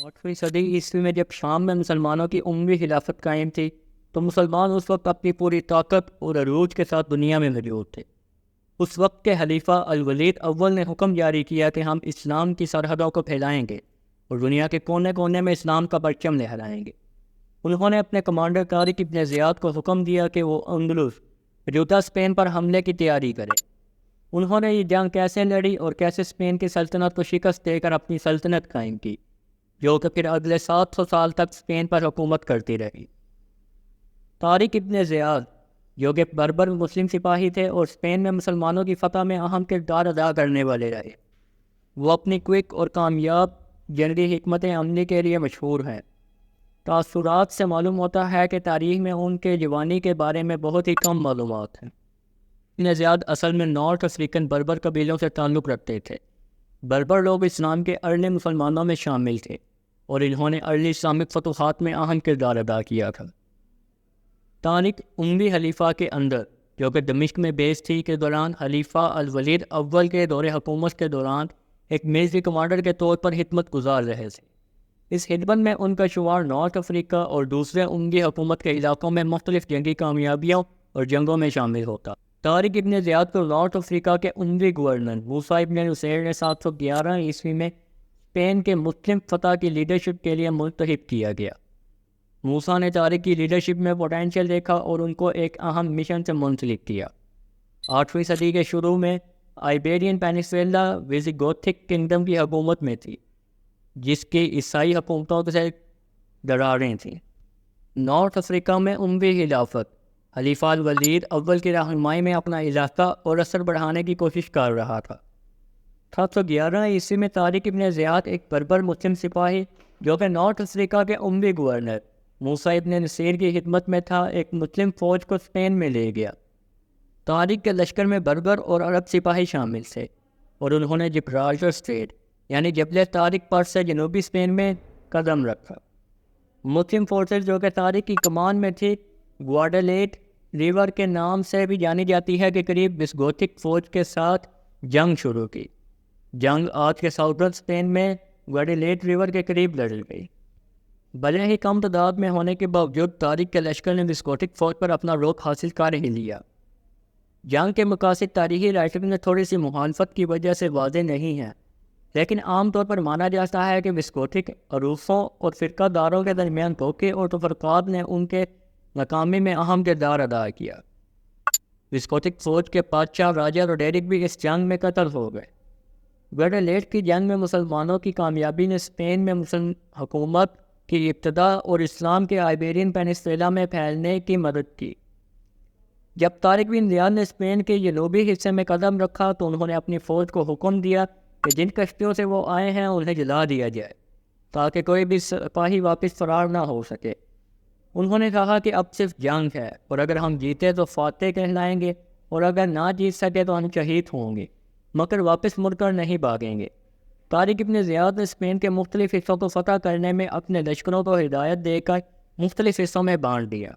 8ویں صدی عیسوی میں جب شام میں مسلمانوں کی عمومی خلافت قائم تھی تو مسلمان اس وقت اپنی پوری طاقت اور عروج کے ساتھ دنیا میں موجود تھے۔ اس وقت کے خلیفہ الولید اول نے حکم جاری کیا کہ ہم اسلام کی سرحدوں کو پھیلائیں گے اور دنیا کے کونے کونے میں اسلام کا پرچم لہرائیں گے۔ انہوں نے اپنے کمانڈر طارق ابن زیاد کو حکم دیا کہ وہ اندلس موجودہ اسپین پر حملے کی تیاری کرے۔ انہوں نے یہ جنگ کیسے لڑی اور کیسے اسپین کی سلطنت کو شکست دے کر اپنی سلطنت قائم کی، جو کہ پھر اگلے 700 سال تک اسپین پر حکومت کرتی رہی۔ طارق ابن زیاد جو کہ بربر مسلم سپاہی تھے اور اسپین میں مسلمانوں کی فتح میں اہم کردار ادا کرنے والے رہے، وہ اپنی کوئک اور کامیاب جنگی حکمت عملی کے لیے مشہور ہیں۔ تاثرات سے معلوم ہوتا ہے کہ تاریخ میں ان کے جوانی کے بارے میں بہت ہی کم معلومات ہیں۔ ابن زیاد اصل میں نارتھ افریقن بربر قبیلوں سے تعلق رکھتے تھے۔ بربر لوگ اسلام کے ارلی مسلمانوں میں شامل تھے اور انہوں نے ارلی اسلامک فتوحات میں اہم کردار ادا کیا تھا۔ طارق اموی خلیفہ کے اندر جو کہ دمشق میں بیس تھی کے دوران خلیفہ الولید اول کے دور حکومت کے دوران ایک ملٹری کمانڈر کے طور پر خدمت گزار رہے تھے۔ اس خدمت میں ان کا شمار نارتھ افریقہ اور دوسرے اموی حکومت کے علاقوں میں مختلف جنگی کامیابیوں اور جنگوں میں شامل ہوتا۔ طارق ابن زیاد کو نارتھ افریقہ کے اموی گورنر موسیٰ ابن نصیر نے 711 عیسوی میں اسپین کے مسلم فتح کی لیڈرشپ کے لیے منتخب کیا گیا۔ موسیٰ نے طارق کی لیڈرشپ میں پوٹینشیل دیکھا اور ان کو ایک اہم مشن سے منسلک کیا۔ 8ویں صدی کے شروع میں آئیبیرین پیننسولا ویزیگوتھک کنگڈم کی حکومت میں تھی، جس کی عیسائی حکومتوں سے دراریں تھیں۔ نارتھ افریقہ میں اموی خلافت خلیفہ الولید اول کی رہنمائی میں اپنا علاقہ اور اثر بڑھانے کی کوشش کر رہا تھا۔ 711 عیسوی میں طارق ابن زیاد ایک بربر مسلم سپاہی جو کہ نارتھ افریقہ کے اموی گورنر موسیٰ ابن نصیر کی خدمت میں تھا، ایک مسلم فوج کو اسپین میں لے گیا۔ طارق کے لشکر میں بربر اور عرب سپاہی شامل تھے اور انہوں نے جبرالٹر اسٹریٹ یعنی جبل طارق پر سے جنوبی اسپین میں قدم رکھا۔ مسلم فورسز جو کہ طارق کی کمان میں تھی گواڈالیٹ ریور کے نام سے بھی جانی جاتی ہے کہ قریب ویزگوتھک فوج کے ساتھ جنگ شروع کی۔ جنگ آج کے ساؤترن اسپین میں گواڈالیٹ ریور کے قریب لڑی گئی۔ بھلے ہی کم تعداد میں ہونے کے باوجود طارق کے لشکر نے ویزگوتھک فوج پر اپنا رخ حاصل کر ہی لیا۔ جنگ کے مقاصد تاریخی رائٹرز میں تھوڑی سی مخالفت کی وجہ سے واضح نہیں ہے، لیکن عام طور پر مانا جاتا ہے کہ ویزگوتھک عروسوں اور فرقہ داروں کے درمیان دھوکے اور تفرقات نے ان کے ناکامی میں اہم کردار ادا کیا۔ ویزگوتھک فوج کے بادشاہ راجہ روڈیرک بھی اس جنگ میں قتل ہو گئے۔ گواڈالیٹ کی جنگ میں مسلمانوں کی کامیابی نے اسپین میں مسلم حکومت کی ابتدا اور اسلام کے آئیبیرین پیننسولا میں پھیلنے کی مدد کی۔ جب طارق بن زیاد نے اسپین کے جنوبی حصے میں قدم رکھا تو انہوں نے اپنی فوج کو حکم دیا کہ جن کشتیوں سے وہ آئے ہیں انہیں جلا دیا جائے تاکہ کوئی بھی سپاہی واپس فرار نہ ہو سکے۔ انہوں نے کہا کہ اب صرف جنگ ہے اور اگر ہم جیتے تو فاتح کہلائیں گے اور اگر نہ جیت سکے تو ہم شہید ہوں گے، مگر واپس مڑ کر نہیں بھاگیں گے۔ طارق ابن زیاد نے اسپین کے مختلف حصوں کو فتح کرنے میں اپنے لشکروں کو ہدایت دے کر مختلف حصوں میں بانٹ دیا۔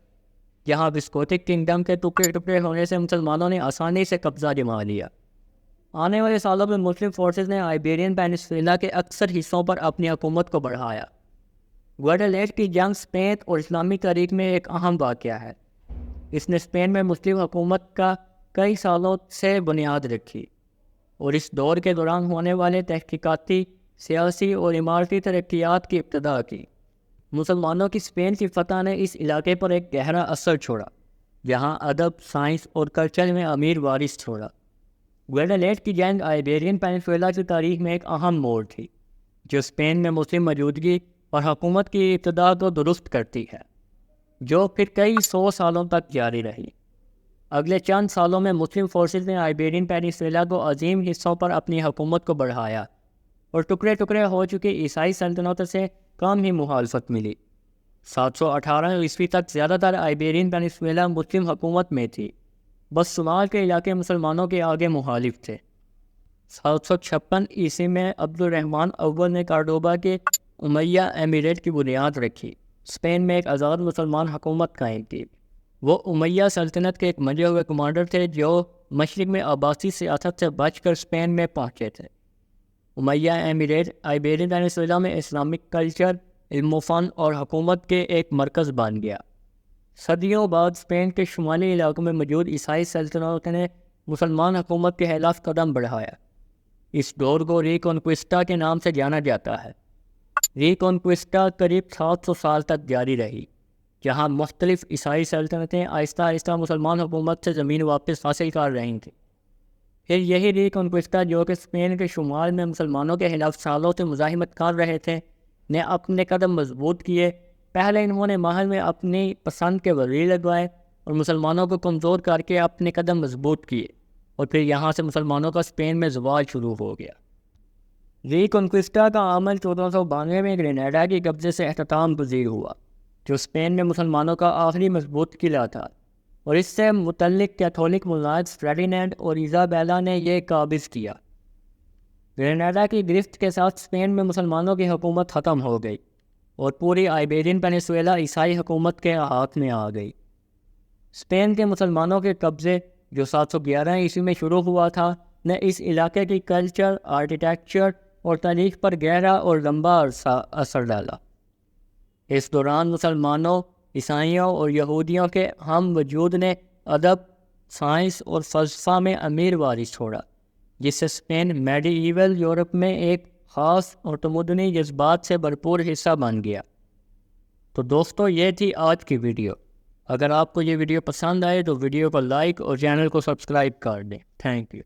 جہاں ویزگوتھک کنگڈم کے ٹکڑے ٹکڑے ہونے سے مسلمانوں نے آسانی سے قبضہ جما لیا۔ آنے والے سالوں میں مسلم فورسز نے آئیبیرین پیننسولا کے اکثر حصوں پر اپنی حکومت کو بڑھایا۔ گواڈالیٹ کی جنگ اسپین اور اسلامی تاریخ میں ایک اہم واقعہ ہے۔ اس نے اسپین میں مسلم حکومت کا کئی سالوں سے بنیاد رکھی اور اس دور کے دوران ہونے والے تحقیقاتی، سیاسی اور عمارتی ترقیات کی ابتدا کی۔ مسلمانوں کی اسپین کی فتح نے اس علاقے پر ایک گہرا اثر چھوڑا، جہاں ادب، سائنس اور کلچر میں امیر وارث چھوڑا۔ گواڈالیٹ کی جنگ آئیبیرین پیننسولا کی تاریخ میں ایک اہم موڑ تھی، جو اسپین میں مسلم موجودگی اور حکومت کی ابتدا کو درست کرتی ہے، جو پھر کئی 100 سالوں تک جاری رہی۔ اگلے چند سالوں میں مسلم فورسز نے آئیبیرین پیننسولا کو عظیم حصوں پر اپنی حکومت کو بڑھایا اور ٹکڑے ٹکڑے ہو چکی عیسائی سلطنتوں سے کم ہی مخالفت ملی۔ 718 عیسوی تک زیادہ تر آئیبیرین پیننسولا مسلم حکومت میں تھی، بس شمال کے علاقے مسلمانوں کے آگے مخالف تھے۔ 756 عیسوی میں عبد الرحمن اول نے کارڈوبا کے امیہ امیریٹ کی بنیاد رکھی، اسپین میں ایک آزاد مسلمان حکومت قائم کی۔ وہ امیہ سلطنت کے ایک منجے ہوئے کمانڈر تھے جو مشرق میں عباسی سیاست سے بچ کر اسپین میں پہنچے تھے۔ امیہ ایمیریٹ آئیبیرین وینیزویلا میں اسلامک کلچر، علم و فن اور حکومت کے ایک مرکز بن گیا۔ صدیوں بعد اسپین کے شمالی علاقوں میں موجود عیسائی سلطنت نے مسلمان حکومت کے خلاف قدم بڑھایا۔ اس دور کو ریکونکوسٹا کے نام سے جانا جاتا ہے۔ ریکونکوسٹا قریب 700 سال تک جاری رہی، جہاں مختلف عیسائی سلطنتیں آہستہ آہستہ مسلمان حکومت سے زمین واپس حاصل کر رہی تھیں۔ پھر یہی ریکونکوسٹا، جو کہ اسپین کے شمال میں مسلمانوں کے خلاف سالوں سے مزاحمت کر رہے تھے، نے اپنے قدم مضبوط کیے۔ پہلے انہوں نے محل میں اپنی پسند کے وزیر لگوائے اور مسلمانوں کو کمزور کر کے اپنے قدم مضبوط کیے، اور پھر یہاں سے مسلمانوں کا اسپین میں زوال شروع ہو گیا۔ ریکونکوسٹا کا عمل 1492 میں گریناڈا کے قبضے سے اختتام پذیر ہوا، جو اسپین میں مسلمانوں کا آخری مضبوط قلعہ تھا، اور اس سے متعلق کیتھولک ملاحظ فریڈینینڈ اور ایزابیلا نے یہ قابض کیا۔ گریناڈا کی گرفت کے ساتھ اسپین میں مسلمانوں کی حکومت ختم ہو گئی، اور پوری آئیبیرین پینیسویلا عیسائی حکومت کے ہاتھ میں آ گئی۔ اسپین کے مسلمانوں کے قبضے، جو 711 عیسوی میں شروع ہوا تھا، نے اس علاقے کی کلچر، آرکیٹیکچر اور تاریخ پر گہرا اور لمبا عرصہ اثر ڈالا۔ اس دوران مسلمانوں، عیسائیوں اور یہودیوں کے ہم وجود نے ادب، سائنس اور فلسفہ میں امیر وارث چھوڑا، جس سے اسپین میڈی ایول یورپ میں ایک خاص اور تمدنی جذبات سے بھرپور حصہ بن گیا۔ تو دوستو، یہ تھی آج کی ویڈیو۔ اگر آپ کو یہ ویڈیو پسند آئے تو ویڈیو کو لائک اور چینل کو سبسکرائب کر دیں۔ Thank you.